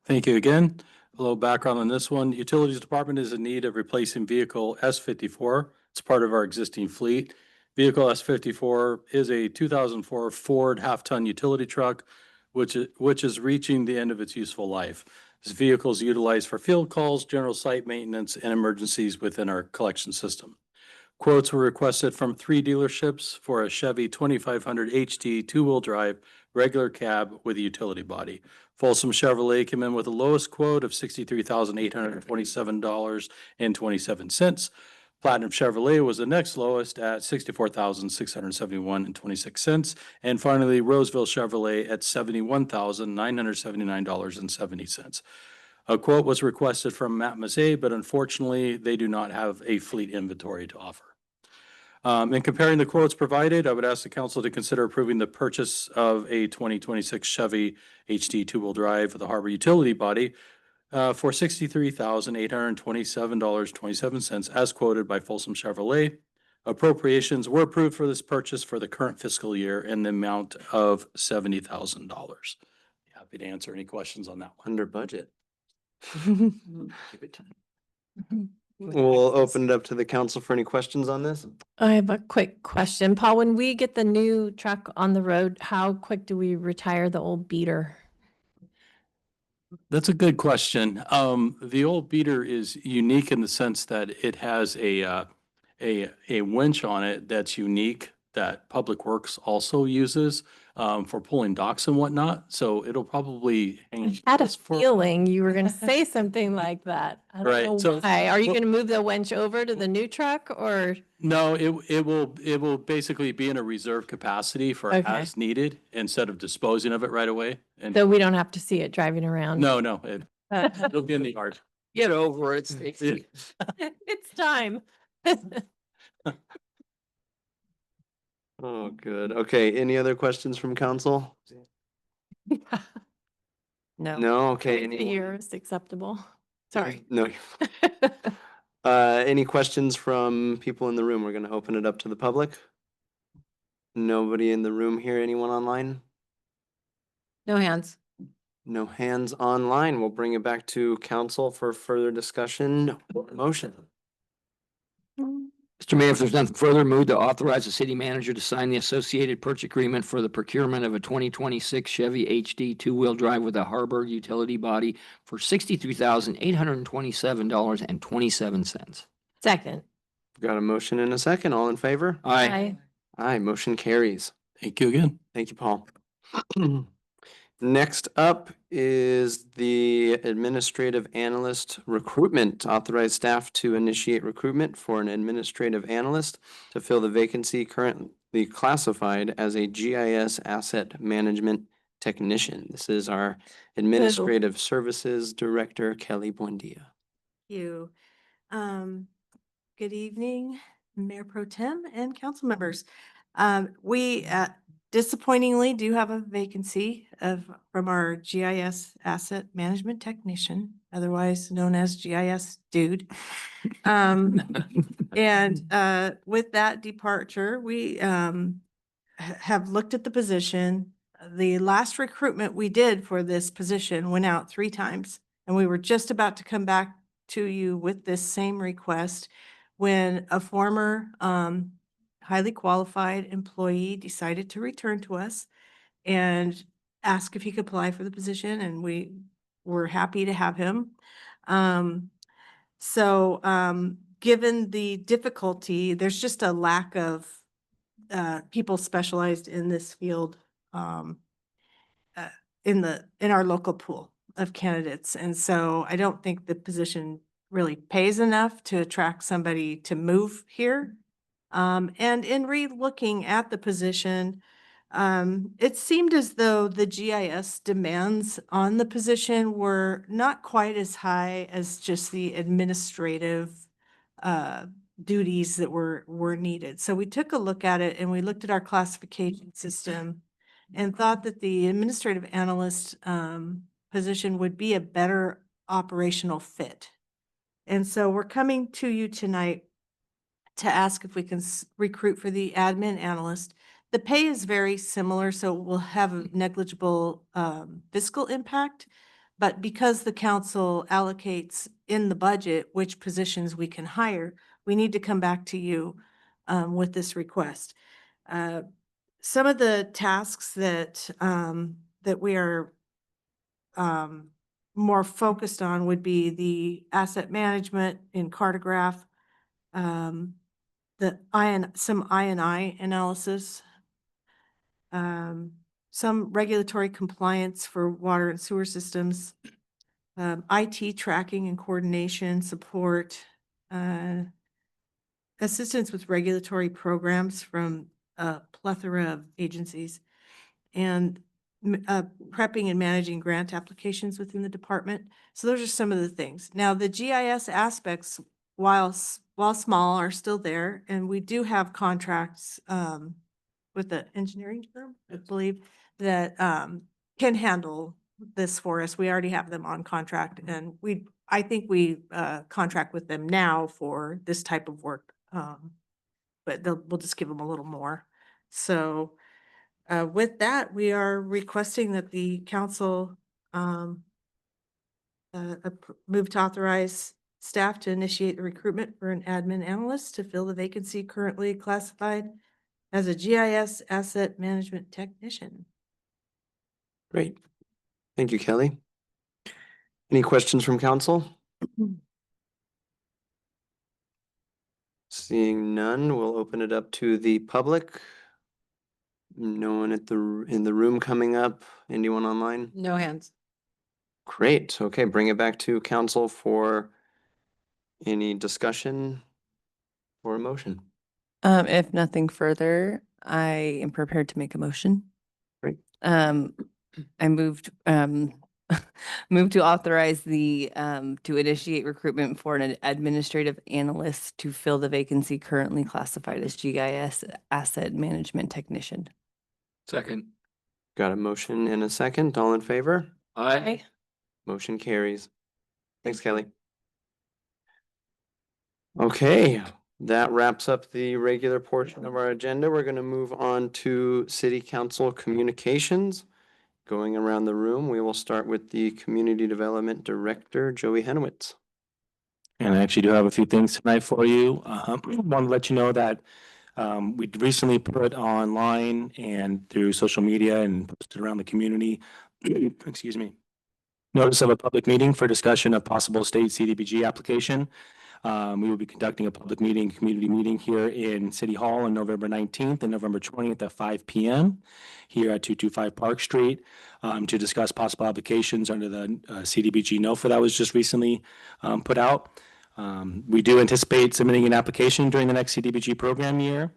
Thank you again. A little background on this one. Utilities Department is in need of replacing vehicle S54. It's part of our existing fleet. Vehicle S54 is a 2004 Ford half-ton utility truck, which is reaching the end of its useful life. This vehicle is utilized for field calls, general site maintenance, and emergencies within our collection system. Quotes were requested from 3 dealerships for a Chevy 2500 HD two-wheel drive regular cab with a utility body. Folsom Chevrolet came in with the lowest quote of $63,827.27. Platinum Chevrolet was the next lowest at $64,671.26. And finally, Roseville Chevrolet at $71,979.70. A quote was requested from Matt Mazzei, but unfortunately, they do not have a fleet inventory to offer. In comparing the quotes provided, I would ask the council to consider approving the purchase of a 2026 Chevy HD two-wheel drive with a harbor utility body for $63,827.27 as quoted by Folsom Chevrolet. Appropriations were approved for this purchase for the current fiscal year in the amount of $70,000. Happy to answer any questions on that one. Under budget. We'll open it up to the council for any questions on this. I have a quick question. Paul, when we get the new truck on the road, how quick do we retire the old beater? That's a good question. The old beater is unique in the sense that it has a winch on it that's unique that Public Works also uses for pulling docks and whatnot. So it'll probably hang. I had a just for- feeling you were going to say something like that. I Right, don't know so- why. Are you well- going to move the winch over to the new truck or? No, it will basically be in a reserve capacity for Okay. as needed instead of disposing of it right away. And So we don't have to see it driving around? no, it'll be in the yard. Get over it, Stacy. It's time. Oh, good. Okay, any other questions from council? No. No, okay. The Any, year is acceptable. Sorry. no. Any questions from people in the room? We're gonna open it up to the public. Nobody in the room here? Anyone online? No hands. No hands online. We'll bring it back to council for further discussion. Motion. Mr. Mayor, if there's nothing further, move to authorize the city manager to sign the associated purchase agreement for the procurement of a 2026 Chevy HD two-wheel drive with a Harbor utility body for $63,827.27. Second. Got a motion and a second. All in favor? Aye. Aye, motion carries. Thank you again. Thank you, Paul. Next up is the administrative analyst recruitment. Authorize staff to initiate recruitment for an administrative analyst to fill the vacancy currently classified as a GIS asset management technician. This is our administrative services director, Kelly Buendia. You. Good evening, Mayor Pro Tem and council members. We disappointingly do have a vacancy from our GIS asset management technician, otherwise known as GIS dude. And with that departure, we have looked at the position. The last recruitment we did for this position went out 3 times, and we were just about to come back to you with this same request when a former highly qualified employee decided to return to us and ask if he could apply for the position, and we were happy to have him. Given the difficulty, there's just a lack of people specialized in this field in our local pool of candidates. And so I don't think the position really pays enough to attract somebody to move here. And in re-looking at the position, it seemed as though the GIS demands on the position were not quite as high as just the administrative duties that were needed. So we took a look at it and we looked at our classification system and thought that the administrative analyst position would be a better operational fit. And so we're coming to you tonight to ask if we can recruit for the admin analyst. The pay is very similar, so it will have a negligible fiscal impact. But because the council allocates in the budget which positions we can hire, we need to come back to you with this request. Some of the tasks that we are more focused on would be the asset management in cartograph, some I&I analysis, some regulatory compliance for water and sewer systems, IT tracking and coordination support, assistance with regulatory programs from a plethora of agencies, and prepping and managing grant applications within the department. So those are some of the things. Now, the GIS aspects, while small, are still there, and we do have contracts with the engineering firm, I believe, that can handle this for us. We already have them on contract, and I think we contract with them now for this type of work, but we'll just give them a little more. So with that, we are requesting that the council move to authorize staff to initiate the recruitment for an admin analyst to fill the vacancy currently classified as a GIS asset management technician. Great. Thank you, Kelly. Any questions from council? Seeing none, we'll open it up to the public. No one in the room coming up. Anyone online? No hands. Great. Okay, bring it back to council for any discussion or a motion. If nothing further, I am prepared to make a motion. Great. I moved to authorize to initiate recruitment for an administrative analyst to fill the vacancy currently classified as GIS asset management technician. Second. Got a motion and a second. All in favor? Aye. Motion carries. Thanks, Kelly. Okay, that wraps up the regular portion of our agenda. We're going to move on to city council communications. Going around the room, we will start with the Community Development Director, Joey Henowitz. And I actually do have a few things tonight for you. Want to let you know that we recently put online and through social media and posted around the community, excuse me, notice of a public meeting for discussion of possible state CDBG application. We will be conducting a public meeting, community meeting here in City Hall on November 19th and November 20th at 5 p.m. here at 225 Park Street to discuss possible applications under the CDBG NOFA that was just recently put out. We do anticipate submitting an application during the next CDBG program year.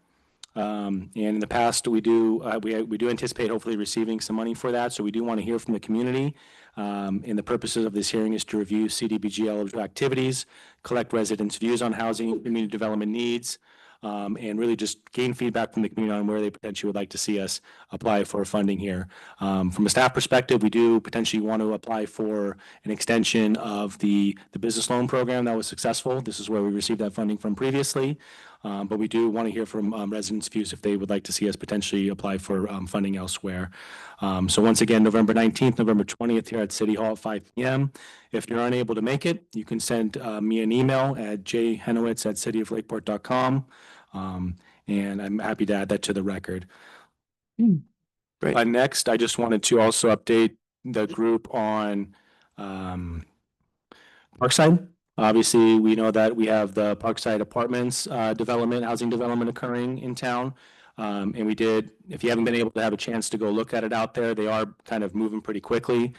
And in the past, we do anticipate hopefully receiving some money for that. So we do want to hear from the community. And the purposes of this hearing is to review CDBG eligible activities, collect residents' views on housing and community development needs, and really just gain feedback from the community on where they potentially would like to see us apply for funding here. From a staff perspective, we do potentially want to apply for an extension of the business loan program that was successful. This is where we received that funding from previously. But we do want to hear from residents' views if they would like to see us potentially apply for funding elsewhere. So once again, November 19th, November 20th here at City Hall at 5 p.m. If you're unable to make it, you can send me an email at jhenowitz@cityoflakeport.com. And I'm happy to add that to the record. Great. Next, I just wanted to also update the group on Parkside. Obviously, we know that we have the Parkside Apartments housing development occurring in town. And if you haven't been able to have a chance to go look at it out there, they are kind of moving pretty quickly.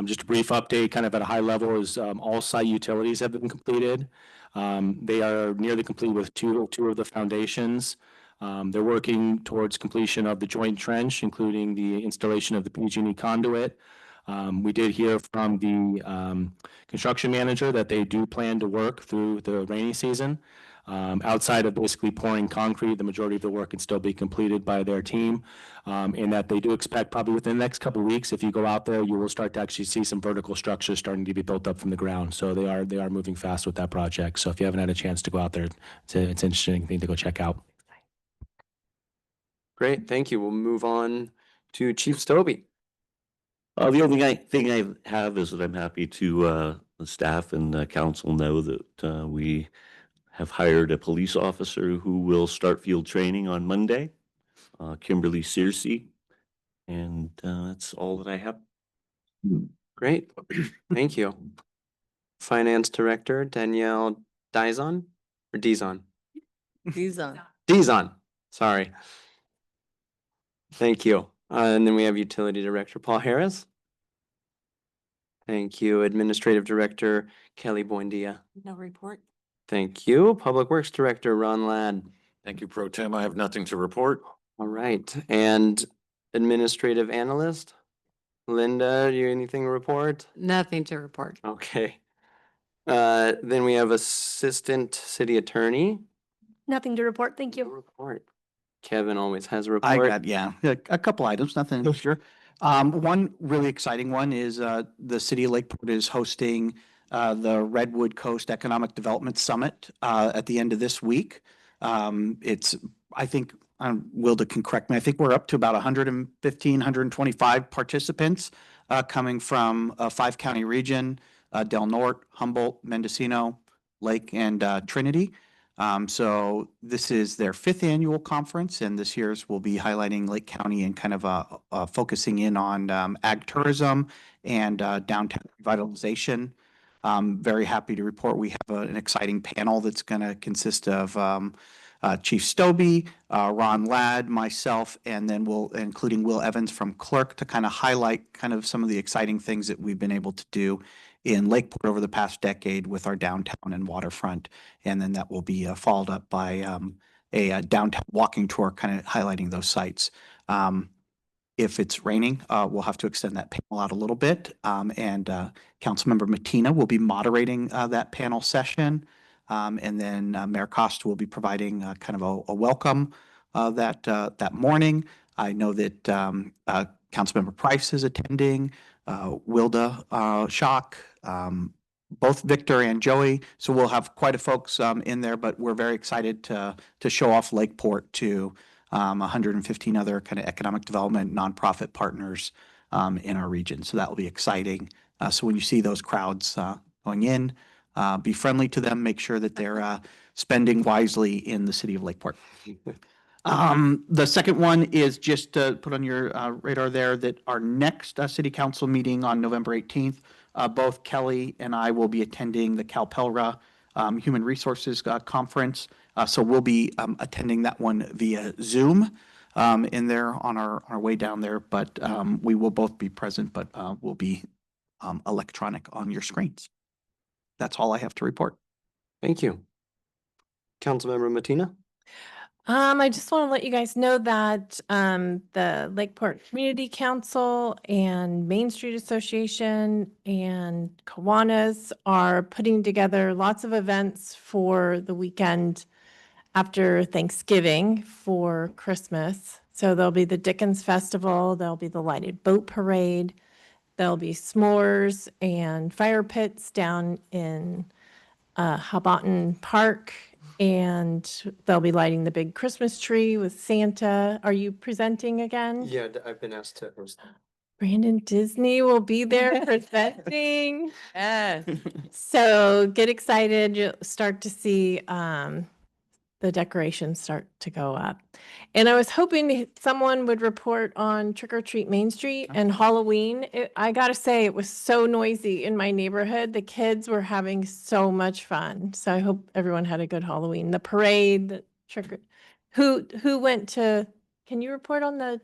Just a brief update, kind of at a high level, is all site utilities have been completed. They are nearly complete with two of the foundations. They're working towards completion of the joint trench, including the installation of the PG&E conduit. We did hear from the construction manager that they do plan to work through the rainy season. Outside of basically pouring concrete, the majority of the work can still be completed by their team. And that they do expect probably within the next couple of weeks, if you go out there, you will start to actually see some vertical structures starting to be built up from the ground. So they are moving fast with that project. So if you haven't had a chance to go out there, it's an interesting thing to go check out. Great, thank you. We'll move on to Chief Stobie. The only thing I have is that I'm happy to the staff and the council know that we have hired a police officer who will start field training on Monday, Kimberly Searcy. And that's all that I have. Great, thank you. Finance Director, Danielle Dizon, or Dizon? Dizon, sorry. Thank you. And then we have Utility Director, Paul Harris. Thank you. Administrative Director, Kelly Buendia. No report. Thank you. Public Works Director, Ron Ladd. Thank you, Pro Tem. I have nothing to report. All right. And Administrative Analyst, Linda, you anything to report? Nothing to report. Okay. Then we have Assistant City Attorney. Nothing to report. Thank No you. report. Kevin always has a I report. got, a couple items, nothing sure. One really exciting one is the city of Lakeport is hosting the Redwood Coast Economic Development Summit at the end of this week. It's, I think, Wilda can correct me, I think we're up to about 115, 125 participants coming from a 5-county region, Del Norte, Humboldt, Mendocino, Lake, and Trinity. So this is their 5th annual conference, and this year's will be highlighting Lake County and kind of focusing in on ag tourism and downtown revitalization. Very happy to report we have an exciting panel that's going to consist of Chief Stobie, Ron Ladd, myself, and then including Will Evans from Clerk to kind of highlight kind of some of the exciting things that we've been able to do in Lakeport over the past decade with our downtown and waterfront. And then that will be followed up by a downtown walking tour, kind of highlighting those sites. If it's raining, we'll have to extend that panel out a little bit. And Councilmember Matina will be moderating that panel session. And then Mayor Costa will be providing kind of a welcome that morning. I know that Councilmember Price is attending, Wilda Schock, both Victor and Joey. So we'll have quite a folks in there, but we're very excited to show off Lakeport to 115 other kind of economic development nonprofit partners in our region. So that will be exciting. So when you see those crowds going in, be friendly to them, make sure that they're spending wisely in the city of Lakeport. The second one is just to put on your radar there that our next city council meeting on November 18th, both Kelly and I will be attending the CalPELRA Human Resources Conference. So we'll be attending that one via Zoom in there on our way down there, but we will both be present, but we'll be electronic on your screens. That's all I have to report. Thank you. Councilmember Matina? I just want to let you guys know that the Lakeport Community Council and Main Street Association and Kiwanis are putting together lots of events for the weekend after Thanksgiving for Christmas. So there'll be the Dickens Festival, there'll be the Lighted Boat Parade, there'll be s'mores and fire pits down in Hobotton Park, and they'll be lighting the big Christmas tree with Santa. Are you presenting again? Yeah, I've been asked to host. Brandon Disney will be there presenting. Yes. So get excited. You'll start to see the decorations start to go up. And I was hoping someone would report on Trick or Treat Main Street and Halloween. I gotta say, it was so noisy in my neighborhood. The kids were having so much fun. So I hope everyone had a good Halloween. The parade, the who went to, can you report on the?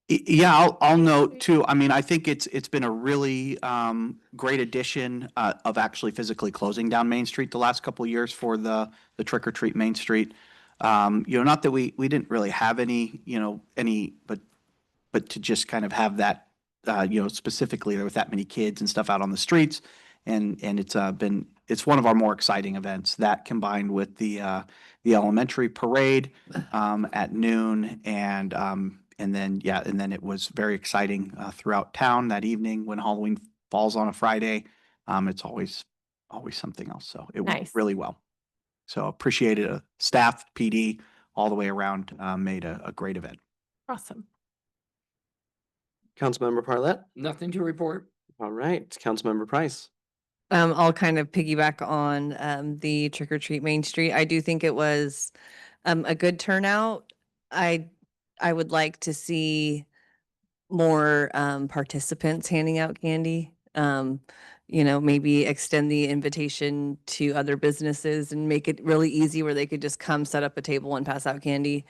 Yeah, I'll note too. I mean, I think it's been a really great addition of actually physically closing down Main Street the last couple of years for the Trick or Treat Main Street. Not that we didn't really have any, but to just kind of have that, specifically with that many kids and stuff out on the streets, and it's one of our more exciting events. That combined with the elementary parade at noon and then it was very exciting throughout town that evening when Halloween falls on a Friday. It's always something else. So it went Nice. really well. So appreciated staff, PD, all the way around made a great event. Awesome. Councilmember Parlett? Nothing to report. All right, Councilmember Price. I'll kind of piggyback on the Trick or Treat Main Street. I do think it was a good turnout. I would like to see more participants handing out candy. Maybe extend the invitation to other businesses and make it really easy where they could just come set up a table and pass out candy.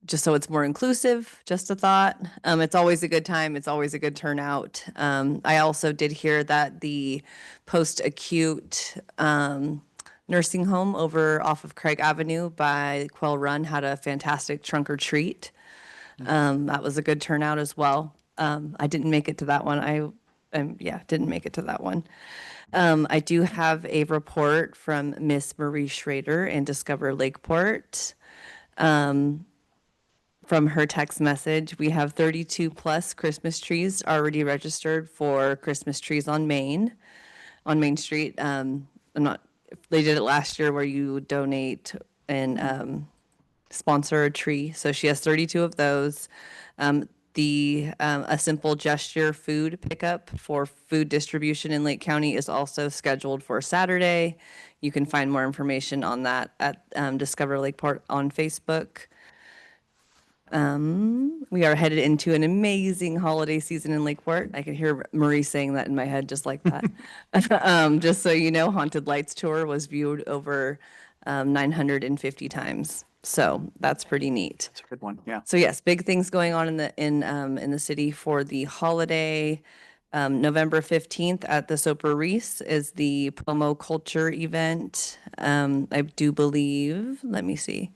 Just so it's more inclusive, just a thought. It's always a good time. It's always a good turnout. I also did hear that the post-acute nursing home over off of Craig Avenue by Quail Run had a fantastic trunk or treat. That was a good turnout as well. I didn't make it to that one. Didn't make it to that one. I do have a report from Miss Marie Schrader in Discover Lakeport. From her text message, we have 32 plus Christmas trees already registered for Christmas trees on Main Street. They did it last year where you donate and sponsor a tree. So she has 32 of those. A simple gesture food pickup for food distribution in Lake County is also scheduled for Saturday. You can find more information on that at Discover Lakeport on Facebook. We are headed into an amazing holiday season in Lakeport. I can hear Marie saying that in my head just like that. Just so you know, Haunted Lights Tour was viewed over 950 times. So that's pretty neat. It's a good one, yeah. So yes, big things going on in the city for the holiday. November 15th at the Soper Reese is the Pomo Culture event. I do believe, let me see.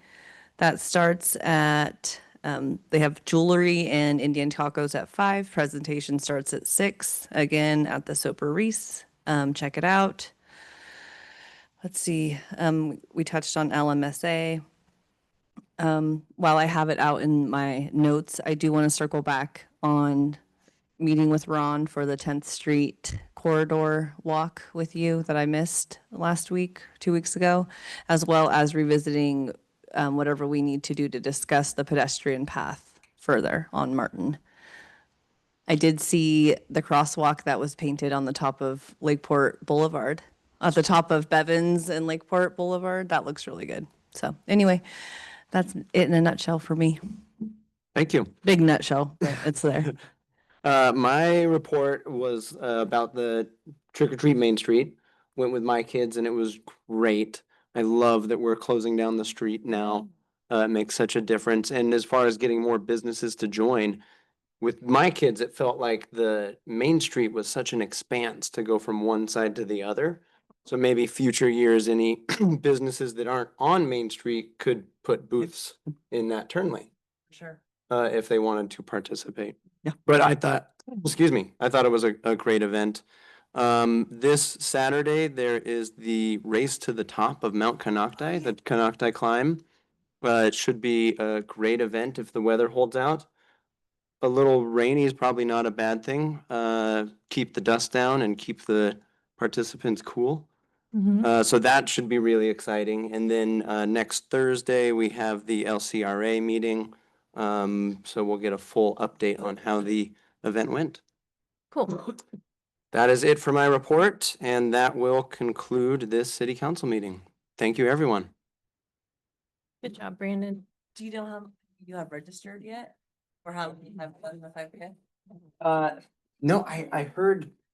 That starts at, they have jewelry and Indian tacos at 5. Presentation starts at 6, again at the Soper Reese. Check it out. Let's see, we touched on LMSA. While I have it out in my notes, I do want to circle back on meeting with Ron for the 10th Street corridor walk with you that I missed last week, 2 weeks ago, as well as revisiting whatever we need to do to discuss the pedestrian path further on Martin. I did see the crosswalk that was painted on the top of Lakeport Boulevard, at the top of Bevins and Lakeport Boulevard. That looks really good. So anyway, that's it in a nutshell for me. Thank you. Big nutshell, but it's there. My report was about the trick or treat Main Street. Went with my kids and it was great. I love that we're closing down the street now. It makes such a difference. And as far as getting more businesses to join, with my kids, it felt like the Main Street was such an expanse to go from one side to the other. So maybe future years, any businesses that aren't on Main Street could put booths in that turn lane. Sure. If they wanted to participate. Yeah. But I thought, excuse me, I thought it was a great event. This Saturday, there is the race to the top of Mount Canocti, the Canocti climb. It should be a great event if the weather holds out. A little rainy is probably not a bad thing. Keep the dust down and keep the participants cool. So that should be really exciting. And then next Thursday, we have the LCRA meeting. So we'll get a full update on how the event went. Cool. That is it for my report, and that will conclude this city council meeting. Thank you, everyone. Good job, Brandon. Do you know how you have registered yet? Or how you have done the 5K? No, I heard